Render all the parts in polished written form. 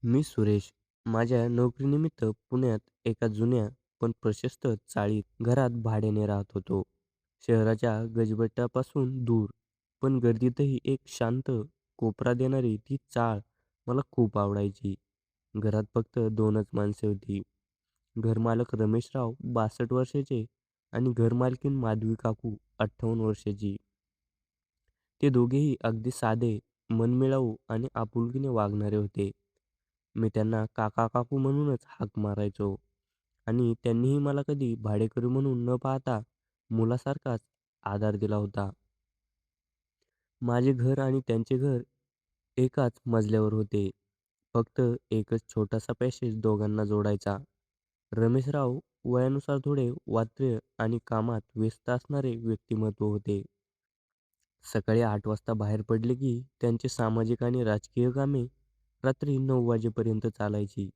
मी सुरेश. माझ्या नोकरीनिमित्त पुण्यात एका जुन्या पण प्रशस्त चाळीत घरात भाड्याने राहत होतो. शहराच्या गजबजाटापासून दूर, पण गर्दीतही एक शांत कोपरा देणारी ती चाळ मला खूप आवडायची. घरात फक्त 2च माणसे होती. घरमालक रमेशराव 62 वर्षाचे आणि घरमालकीण माधवी काकू 58 वर्षाची. ते दोघेही अगदी साधे, मनमिळावू आणि आपुलकीने वागणारे होते. मी त्यांना काका-काकू म्हणूनच हाक मारायचो आणि त्यांनीही मला कधी भाडेकरू म्हणून न पाहता मुलासारखाच आधार दिला होता. माझे घर आणि त्यांचे घर एकाच मजल्यावर होते. फक्त एकच छोटासा पॅसेज दोघांना जोडायचा. रमेशराव वयानुसार थोडे वात्रे आणि कामात व्यस्त असणारे व्यक्तिमत्व होते. सकाळी 8 वाजता बाहेर पडले की त्यांची सामाजिक आणि राजकीय कामे रात्री 9 वाजेपर्यंत चालायची.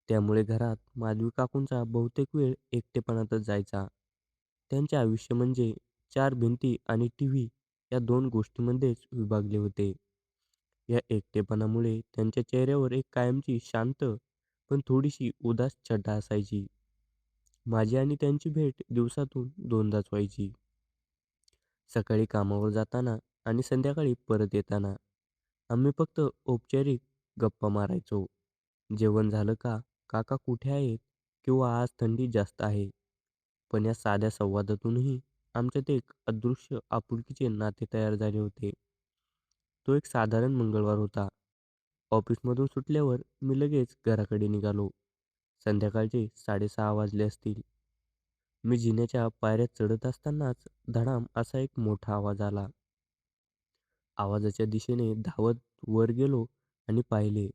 त्यामुळे घरात माधवी काकूंचा बहुतेक वेळ एकटेपणातच जायचा. त्यांचे आयुष्य म्हणजे चार भिंती आणि टीव्ही या दोन गोष्टींमध्येच विभागले होते. या एकटेपणामुळे त्यांच्या चेहऱ्यावर एक कायमची शांत पण थोडीशी उदास छटा असायची. माझी आणि त्यांची भेट दिवसातून दोनदाच व्हायची. सकाळी कामावर जाताना आणि संध्याकाळी परत येताना. आम्ही फक्त औपचारिक गप्पा मारायचो. जेवण झालं का? काका कुठे आहेत? किंवा आज थंडी जास्त आहे. पण या साध्या संवादातूनही आमच्यात एक अदृश्य आपुलकीचे नाते तयार झाले होते. तो एक साधारण मंगळवार होता. ऑफिसमधून सुटल्यावर मी लगेच घराकडे निघालो. संध्याकाळचे 6:30 वाजले असतील. मी जिन्याच्या पायऱ्या चढत असतानाच धडाम असा एक मोठा आवाज आला. आवाजाच्या दिशेने धावत वर गेलो आणि पाहिले.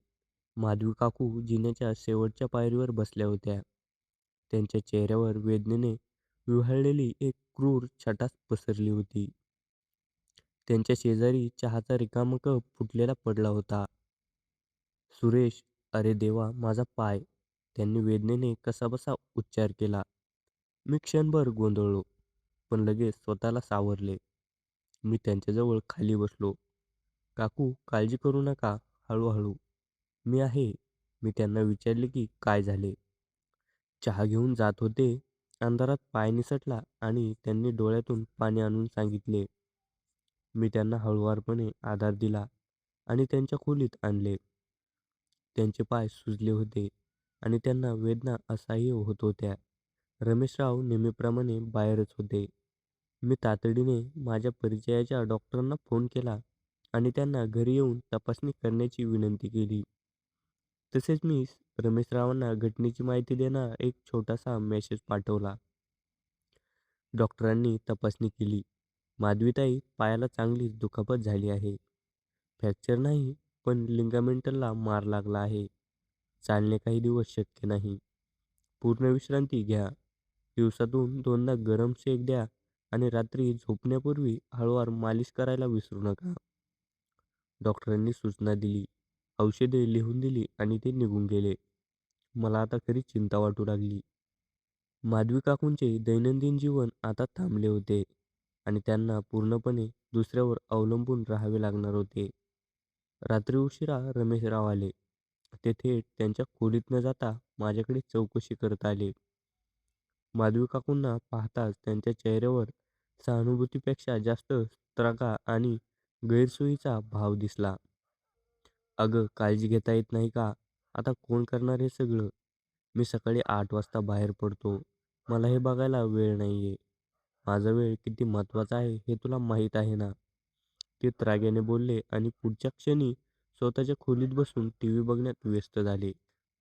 माधवी काकू जिन्याच्या शेवटच्या पायरीवर बसल्या होत्या. त्यांच्या चेहऱ्यावर वेदनेने विव्हळलेली एक क्रूर छटा पसरली होती. त्यांच्या शेजारी चहाचा रिकामा कप फुटलेला पडला होता. "सुरेश, अरे देवा, माझा पाय!" त्यांनी वेदनेने कसाबसा उच्चार केला. मी क्षणभर गोंधळलो, पण लगेच स्वतःला सावरले. मी त्यांच्याजवळ खाली बसलो. "काकू, काळजी करू नका. हळू-हळू. मी आहे." मी त्यांना विचारले की काय झाले. चहा घेऊन जात होते. अंधारात पाय निसटला आणि त्यांनी डोळ्यातून पाणी आणून सांगितले. मी त्यांना हळुवारपणे आधार दिला आणि त्यांच्या खोलीत आणले. त्यांचे पाय सुजले होते आणि त्यांना वेदना असह्य होत होत्या. रमेशराव नेहमीप्रमाणे बाहेरच होते. मी तातडीने माझ्या परिचयाच्या डॉक्टरांना फोन केला आणि त्यांना घरी येऊन तपासणी करण्याची विनंती केली. तसेच मी रमेशरावांना घटनेची माहिती देणारा एक छोटासा मेसेज पाठवला. डॉक्टरांनी तपासणी केली. माधवीताई, पायाला चांगलीच दुखापत झाली आहे. फ्रॅक्चर नाही, पण लिगामेंटला मार लागला आहे. चालणे काही दिवस शक्य नाही. पूर्ण विश्रांती घ्या. दिवसातून 2दा गरम शेक द्या आणि रात्री झोपण्यापूर्वी हळूवार मालिश करायला विसरू नका. डॉक्टरांनी सूचना दिली. औषधे लिहून दिली आणि ते निघून गेले. मला आता खरी चिंता वाटू लागली. माधवी काकूंचे दैनंदिन जीवन आता थांबले होते आणि त्यांना पूर्णपणे दुसऱ्यावर अवलंबून राहावे लागणार होते. रात्री उशिरा रमेशराव आले. ते थेट त्यांच्या खोलीत न जाता माझ्याकडे चौकशी करत आले. माधवी काकूंना पाहताच त्यांच्या चेहऱ्यावर सहानुभूतीपेक्षा जास्त त्रगा आणि गैरसोयीचा भाव दिसला. "अगं, काळजी घेता येत नाही का? आता कोण करणार हे सगळं? मी सकाळी 8 वाजता बाहेर पडतो. मला हे बघायला वेळ नाहीये. माझा वेळ किती महत्त्वाचा आहे हे तुला माहीत आहे ना?" ते त्राग्याने बोलले आणि पुढच्या क्षणी स्वतःच्या खोलीत बसून टीव्ही बघण्यात व्यस्त झाले.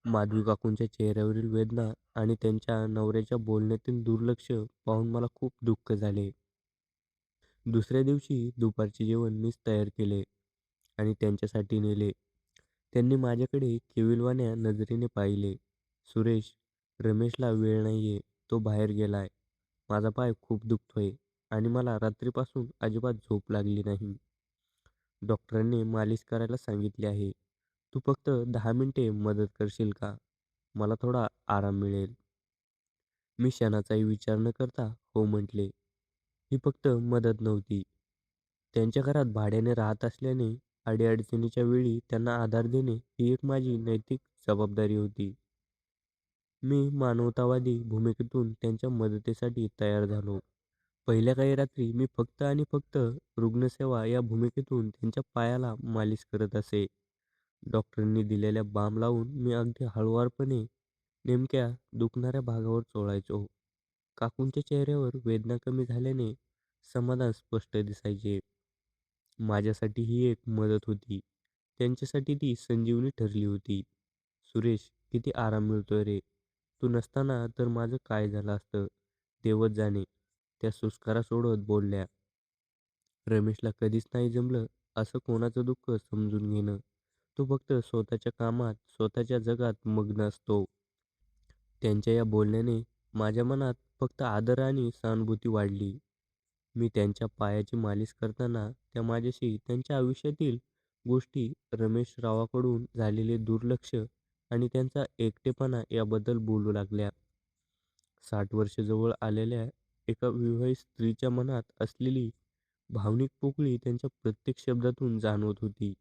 माधवी काकूंच्या चेहऱ्यावरील वेदना आणि त्यांच्या नवऱ्याच्या बोलण्यातील दुर्लक्ष पाहून मला खूप दुःख झाले. दुसऱ्या दिवशी दुपारचे जेवण मीच तयार केले आणि त्यांच्यासाठी नेले. त्यांनी माझ्याकडे केविलवाण्या नजरेने पाहिले. "सुरेश, रमेशला वेळ नाहीये. तो बाहेर गेलाय. माझा पाय खूप दुखतोय आणि मला रात्रीपासून अजिबात झोप लागली नाही. डॉक्टरांनी मालिश करायला सांगितले आहे. तू फक्त 10 मिनिटे मदत करशील का? मला थोडा आराम मिळेल." मी क्षणाचाही विचार न करता हो म्हटले. ही फक्त मदत नव्हती. त्यांच्या घरात भाड्याने राहत असल्याने अडीअडचणीच्या वेळी त्यांना आधार देणे ही एक माझी नैतिक जबाबदारी होती. मी मानवतावादी भूमिकेतून त्यांच्या मदतीसाठी तयार झालो. पहिल्या काही रात्री मी फक्त आणि फक्त रुग्णसेवा या भूमिकेतून त्यांच्या पायाला मालिश करत असे. डॉक्टरांनी दिलेल्या बाम लावून मी अगदी हळुवारपणे नेमक्या दुखणाऱ्या भागावर चोळायचो. काकूंच्या चेहऱ्यावर वेदना कमी झाल्याने समाधान स्पष्ट दिसायचे. माझ्यासाठी ही एक मदत होती. त्यांच्यासाठी ती संजीवनी ठरली होती. "सुरेश, किती आराम मिळतोय रे. तू नसताना तर माझं काय झालं असतं, देवच जाणे." त्या सुस्कारा सोडत बोलल्या. रमेशला कधीच नाही जमलं असं कोणाचं दुःख समजून घेणं. तो फक्त स्वतःच्या कामात, स्वतःच्या जगात मग्न असतो. त्यांच्या या बोलण्याने माझ्या मनात फक्त आदर आणि सहानुभूती वाढली. मी त्यांच्या पायाची मालिश करताना त्या माझ्याशी त्यांच्या आयुष्यातील गोष्टी, रमेशरावाकडून झालेले दुर्लक्ष आणि त्यांचा एकटेपणा याबद्दल बोलू लागल्या. 60 वर्ष जवळ आलेल्या एका विवाहित स्त्रीच्या मनात असलेली भावनिक पोकळी त्यांच्या प्रत्येक शब्दातून जाणवत होती.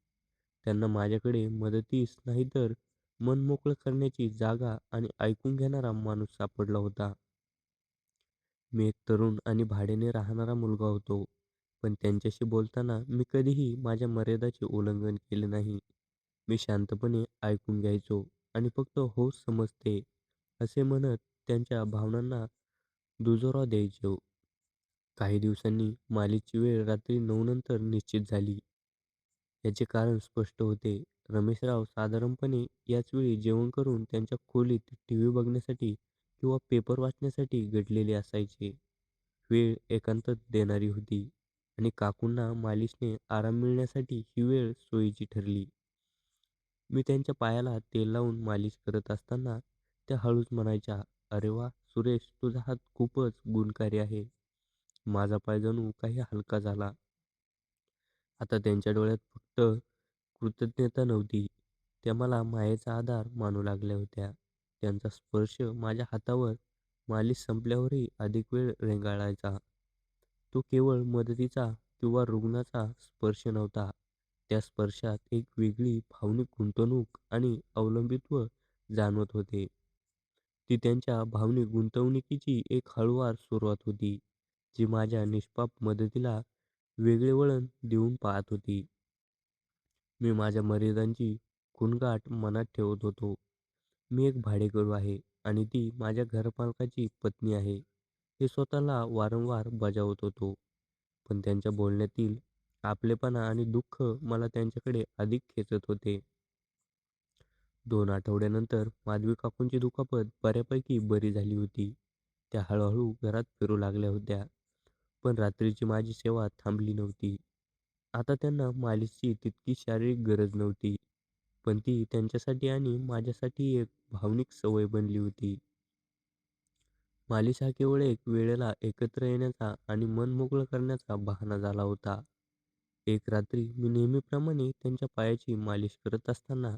त्यांना माझ्याकडे मदतीस नाही तर मन मोकळं करण्याची जागा आणि ऐकून घेणारा माणूस सापडला होता. मी एक तरुण आणि भाड्याने राहणारा मुलगा होतो, पण त्यांच्याशी बोलताना मी कधीही माझ्या मर्यादाचे उल्लंघन केले नाही. मी शांतपणे ऐकून घ्यायचो आणि फक्त "हो, समजते" असे म्हणत त्यांच्या भावनांना दुजोरा द्यायचो. काही दिवसांनी मालिशची वेळ रात्री 9 नंतर निश्चित झाली. याचे कारण स्पष्ट होते. रमेशराव साधारणपणे याच वेळी जेवण करून त्यांच्या खोलीत टीव्ही बघण्यासाठी किंवा पेपर वाचण्यासाठी गडलेले असायचे. वेळ एकांतात देणारी होती आणि काकूंना मालिशने आराम मिळण्यासाठी ही वेळ सोयीची ठरली. मी त्यांच्या पायाला तेल लावून मालिश करत असताना त्या हळूच म्हणायच्या, "अरे वा, सुरेश, तुझा हात खूपच गुणकारी आहे." माझा पाय जणू काही हलका झाला. आता त्यांच्या डोळ्यात फक्त कृतज्ञता नव्हती, त्या मला मायेचा आधार मानू लागल्या होत्या. त्यांचा स्पर्श माझ्या हातावर मालिश संपल्यावरही अधिक वेळ रेंगाळायचा. तो केवळ मदतीचा किंवा रुग्णाचा स्पर्श नव्हता. त्या स्पर्शात एक वेगळी भावनिक गुंतवणूक आणि अवलंबित्व जाणवत होते. ती त्यांच्या भावनिक गुंतवणुकीची एक हळूवार सुरुवात होती, जी माझ्या निष्पाप मदतीला वेगळे वळण देऊन पाहत होती. मी माझ्या मर्यादांची खूणगाठ मनात ठेवत होतो. मी एक भाडेकरू आहे आणि ती माझ्या घरमालकाची पत्नी आहे, हे स्वतःला वारंवार बजावत होतो. पण त्यांच्या बोलण्यातील आपलेपणा आणि दुःख मला त्यांच्याकडे अधिक खेचत होते. 2 आठवड्यानंतर माधवी काकूंची दुखापत बऱ्यापैकी बरी झाली होती. त्या हळूहळू घरात फिरू लागल्या होत्या. पण रात्रीची माझी सेवा थांबली नव्हती. आता त्यांना मालिशची तितकी शारीरिक गरज नव्हती, पण ती त्यांच्यासाठी आणि माझ्यासाठी एक भावनिक सवय बनली होती. मालिश हा केवळ एक वेळेला एकत्र येण्याचा आणि मन मोकळं करण्याचा बहाणा झाला होता. एक रात्री मी नेहमीप्रमाणे त्यांच्या पायाची मालिश करत असताना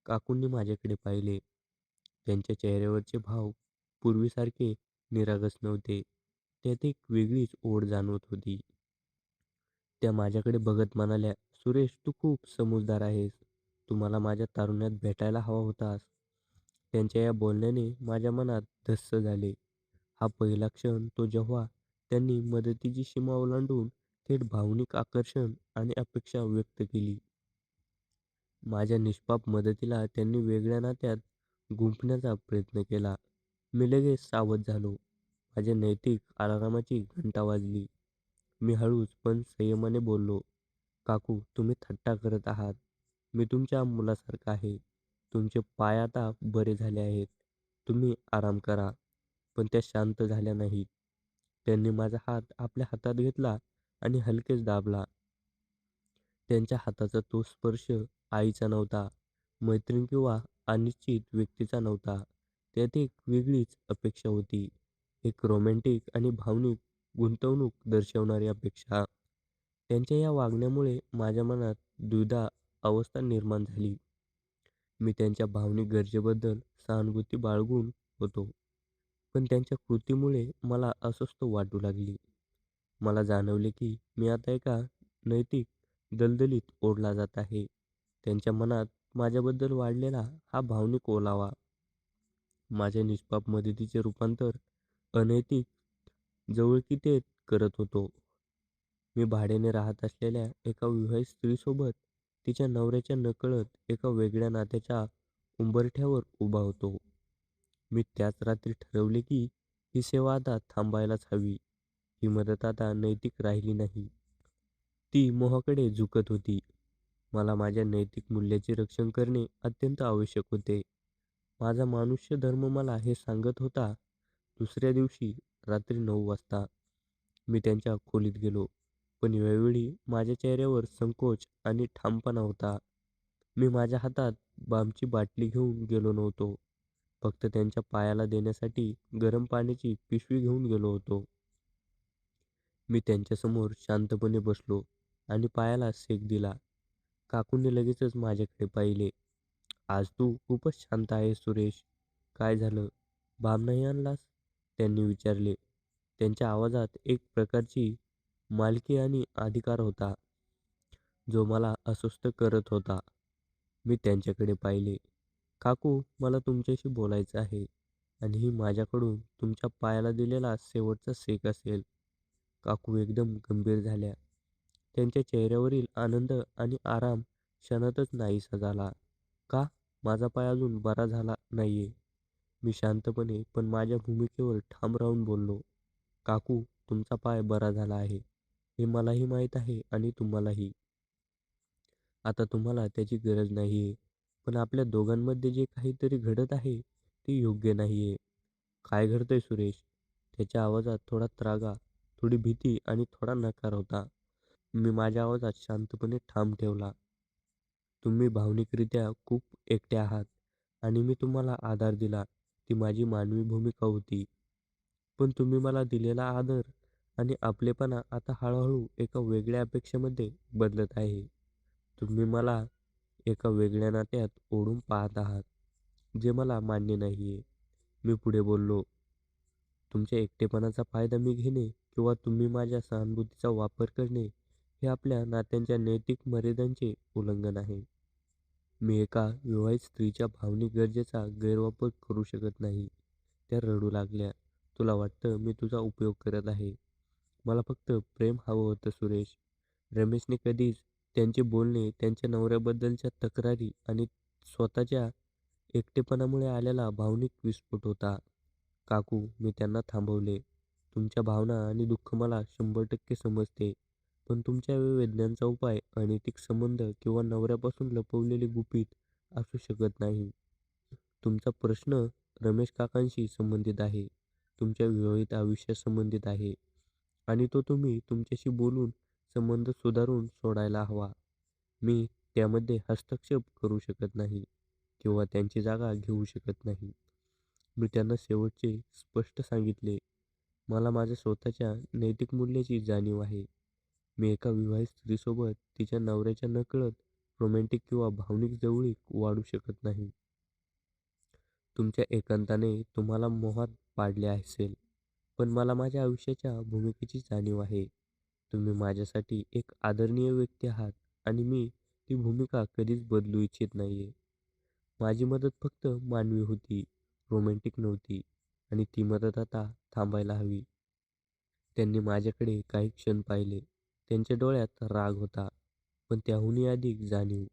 काकूंनी माझ्याकडे पाहिले. त्यांच्या चेहऱ्यावरचे भाव पूर्वीसारखे निरागस नव्हते. त्यात एक वेगळीच ओढ जाणवत होती. त्या माझ्याकडे बघत म्हणाल्या, "सुरेश, तू खूप समजदार आहेस. तू मला माझ्या तारुण्यात भेटायला हवा होतास." त्यांच्या या बोलण्याने माझ्या मनात धस्स झाले. हा पहिला क्षण तो जेव्हा त्यांनी मदतीची सीमा ओलांडून थेट भावनिक आकर्षण आणि अपेक्षा व्यक्त केली. माझ्या निष्पाप मदतीला त्यांनी वेगळ्या नात्यात गुंफण्याचा प्रयत्न केला. मी लगेच सावध झालो. माझ्या नैतिक अलार्माची घंटा वाजली. मी हळूच पण संयमाने बोललो, "काकू, तुम्ही थट्टा करत आहात. मी तुमच्या मुलासारखा आहे. तुमचे पाय आता बरे झाले आहेत. तुम्ही आराम करा." पण त्या शांत झाल्या नाहीत. त्यांनी माझा हात आपल्या हातात घेतला आणि हलकेच दाबला. त्यांच्या हाताचा तो स्पर्श आईचा नव्हता, मैत्रीण किंवा अनिश्चित व्यक्तीचा नव्हता. त्यात एक वेगळीच अपेक्षा होती. एक रोमॅन्टिक आणि भावनिक गुंतवणूक दर्शवणारी अपेक्षा. त्यांच्या या वागण्यामुळे माझ्या मनात द्विधा अवस्था निर्माण झाली. मी त्यांच्या भावनिक गरजेबद्दल सहानुभूती बाळगून होतो, पण त्यांच्या कृतीमुळे मला अस्वस्थ वाटू लागली. मला जाणवले की मी आता एका नैतिक दलदलीत ओढला जात आहे. त्यांच्या मनात माझ्याबद्दल वाढलेला हा भावनिक ओलावा, माझ्या निष्पाप मदतीचे रूपांतर अनैतिक जवळकीतेत करत होतो. मी भाड्याने राहत असलेल्या एका विवाहित स्त्रीसोबत तिच्या नवऱ्याच्या नकळत एका वेगळ्या नात्याच्या उंबरठ्यावर उभा होतो. मी त्याच रात्री ठरवले की ही सेवा आता थांबायलाच हवी. ही मदत आता नैतिक राहिली नाही. ती मोहाकडे झुकत होती. मला माझ्या नैतिक मूल्याचे रक्षण करणे अत्यंत आवश्यक होते. माझा मानुष्य धर्म मला हे सांगत होता. दुसऱ्या दिवशी रात्री 9 वाजता मी त्यांच्या खोलीत गेलो. पण यावेळी माझ्या चेहऱ्यावर संकोच आणि ठामपणा होता. मी माझ्या हातात बामची बाटली घेऊन गेलो नव्हतो. फक्त त्यांच्या पायाला देण्यासाठी गरम पाण्याची पिशवी घेऊन गेलो होतो. मी त्यांच्यासमोर शांतपणे बसलो आणि पायाला शेक दिला. काकूंनी लगेचच माझ्याकडे पाहिले. "आज तू खूपच शांत आहेस सुरेश. काय झालं? बाम नाही आणलास?" त्यांनी विचारले. त्यांच्या आवाजात एक प्रकारची मालकी आणि अधिकार होता, जो मला अस्वस्थ करत होता. मी त्यांच्याकडे पाहिले. "काकू, मला तुमच्याशी बोलायचं आहे आणि ही माझ्याकडून तुमच्या पायाला दिलेला शेवटचा शेक असेल." काकू एकदम गंभीर झाल्या. त्यांच्या चेहऱ्यावरील आनंद आणि आराम क्षणातच नाहीसा झाला. "का? माझा पाय अजून बरा झाला नाहीये." मी शांतपणे पण माझ्या भूमिकेवर ठाम राहून बोललो. "काकू, तुमचा पाय बरा झाला आहे. हे मलाही माहीत आहे आणि तुम्हालाही. आता तुम्हाला त्याची गरज नाहीये. पण आपल्या दोघांमध्ये जे काहीतरी घडत आहे, ते योग्य नाहीये." "काय घडतंय सुरेश?" त्याच्या आवाजात थोडा त्रागा, थोडी भीती आणि थोडा नकार होता. मी माझ्या आवाजात शांतपणे ठाम ठेवला. "तुम्ही भावनिकरित्या खूप एकटे आहात आणि मी तुम्हाला आधार दिला. ती माझी मानवी भूमिका होती. पण तुम्ही मला दिलेला आदर आणि आपलेपणा आता हळूहळू एका वेगळ्या अपेक्षेमध्ये बदलत आहे. तुम्ही मला एका वेगळ्या नात्यात ओढून पाहत आहात, जे मला मान्य नाहीये." मी पुढे बोललो, "तुमच्या एकटेपणाचा फायदा मी घेणे किंवा तुम्ही माझ्या सहानुभूतीचा वापर करणे, हे आपल्या नात्यांच्या नैतिक मर्यादांचे उल्लंघन आहे. मी एका विवाहित स्त्रीच्या भावनिक गरजेचा गैरवापर करू शकत नाही." त्या रडू लागल्या. "तुला वाटतं मी तुझा उपयोग करत आहे. मला फक्त प्रेम हवं होतं सुरेश." रमेशने कधीच त्यांचे बोलणे, त्यांच्या नवऱ्याबद्दलच्या तक्रारी आणि स्वतःच्या एकटेपणामुळे आलेला भावनिक विस्फोट होता. "काकू," मी त्यांना थांबवले. "तुमच्या भावना आणि दुःख मला 100% समजते. पण तुमच्या या वेदनांचा उपाय अनैतिक संबंध किंवा नवऱ्यापासून लपवलेले गुपित असू शकत नाही. तुमचा प्रश्न रमेश काकांशी संबंधित आहे. तुमच्या विवाहित आयुष्यासंबंधित आहे आणि तो तुम्ही तुमच्याशी बोलून संबंध सुधारून सोडायला हवा. मी त्यामध्ये हस्तक्षेप करू शकत नाही किंवा त्यांची जागा घेऊ शकत नाही." मी त्यांना शेवटचे स्पष्ट सांगितले, "मला माझ्या स्वतःच्या नैतिक मूल्याची जाणीव आहे. मी एका विवाहित स्त्रीसोबत तिच्या नवऱ्याच्या नकळत रोमॅन्टिक किंवा भावनिक जवळीक वाढू शकत नाही. तुमच्या एकांताने तुम्हाला मोहात पाडले असेल, पण मला माझ्या आयुष्याच्या भूमिकेची जाणीव आहे. तुम्ही माझ्यासाठी एक आदरणीय व्यक्ती आहात आणि मी ती भूमिका कधीच बदलू इच्छित नाहीये. माझी मदत फक्त मानवी होती, रोमॅन्टिक नव्हती आणि ती मदत आता थांबायला हवी." त्यांनी माझ्याकडे काही क्षण पाहिले. त्यांच्या डोळ्यात राग होता, पण त्याहूनही अधिक जाणीव.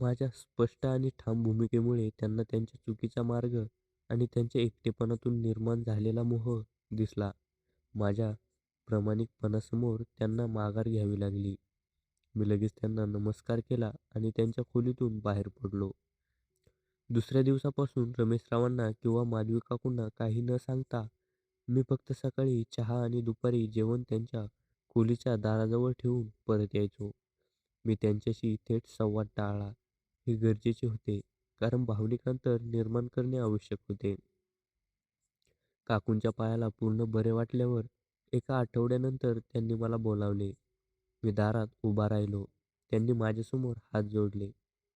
माझ्या स्पष्ट आणि ठाम भूमिकेमुळे त्यांना त्यांच्या चुकीचा मार्ग आणि त्यांच्या एकटेपणातून निर्माण झालेला मोह दिसला. माझ्या प्रामाणिकपणासमोर त्यांना माघार घ्यावी लागली. मी लगेच त्यांना नमस्कार केला आणि त्यांच्या खोलीतून बाहेर पडलो. दुसऱ्या दिवसापासून रमेशरावांना किंवा माधवी काकूंना काही न सांगता मी फक्त सकाळी चहा आणि दुपारी जेवण त्यांच्या खोलीच्या दाराजवळ ठेवून परत यायचो. मी त्यांच्याशी थेट संवाद टाळला. हे गरजेचे होते, कारण भावनिक अंतर निर्माण करणे आवश्यक होते. काकूंच्या पायाला पूर्ण बरे वाटल्यावर एका आठवड्यानंतर त्यांनी मला बोलावले. मी दारात उभा राहिलो. त्यांनी माझ्यासमोर हात जोडले.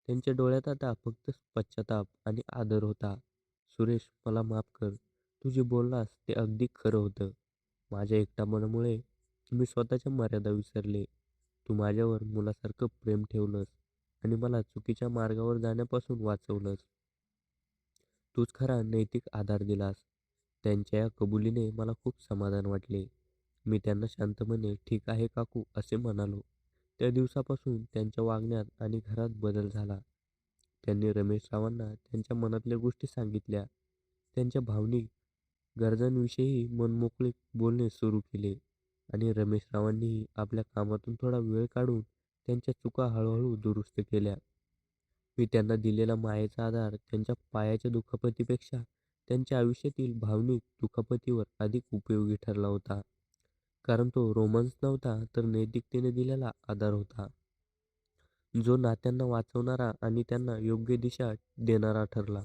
त्यांच्या डोळ्यात आता फक्त पश्चाताप आणि आदर होता. "सुरेश, मला माफ कर. तू जे बोललास ते अगदी खरं होतं. माझ्या एकटेपणामुळे मी स्वतःच्या मर्यादा विसरले. तू माझ्यावर मुलासारखं प्रेम ठेवलंस आणि मला चुकीच्या मार्गावर जाण्यापासून वाचवलंस. तूच खरा नैतिक आधार दिलास." त्यांच्या या कबुलीने मला खूप समाधान वाटले. मी त्यांना शांतपणे "ठीक आहे काकू" असे म्हणालो. त्या दिवसापासून त्यांच्या वागण्यात आणि घरात बदल झाला. त्यांनी रमेशरावांना त्यांच्या मनातल्या गोष्टी सांगितल्या. त्यांच्या भावनिक गरजांविषयी मनमोकळे बोलणे सुरू केले आणि रमेशरावांनीही आपल्या कामातून थोडा वेळ काढून त्यांच्या चुका हळूहळू दुरुस्त केल्या. मी त्यांना दिलेला मायेचा आधार त्यांच्या पायाच्या दुखापतीपेक्षा त्यांच्या आयुष्यातील भावनिक दुखापतीवर अधिक उपयोगी ठरला होता. कारण तो रोमांस नव्हता, तर नैतिकतेने दिलेला आधार होता, जो नात्यांना वाचवणारा आणि त्यांना योग्य दिशा देणारा ठरला.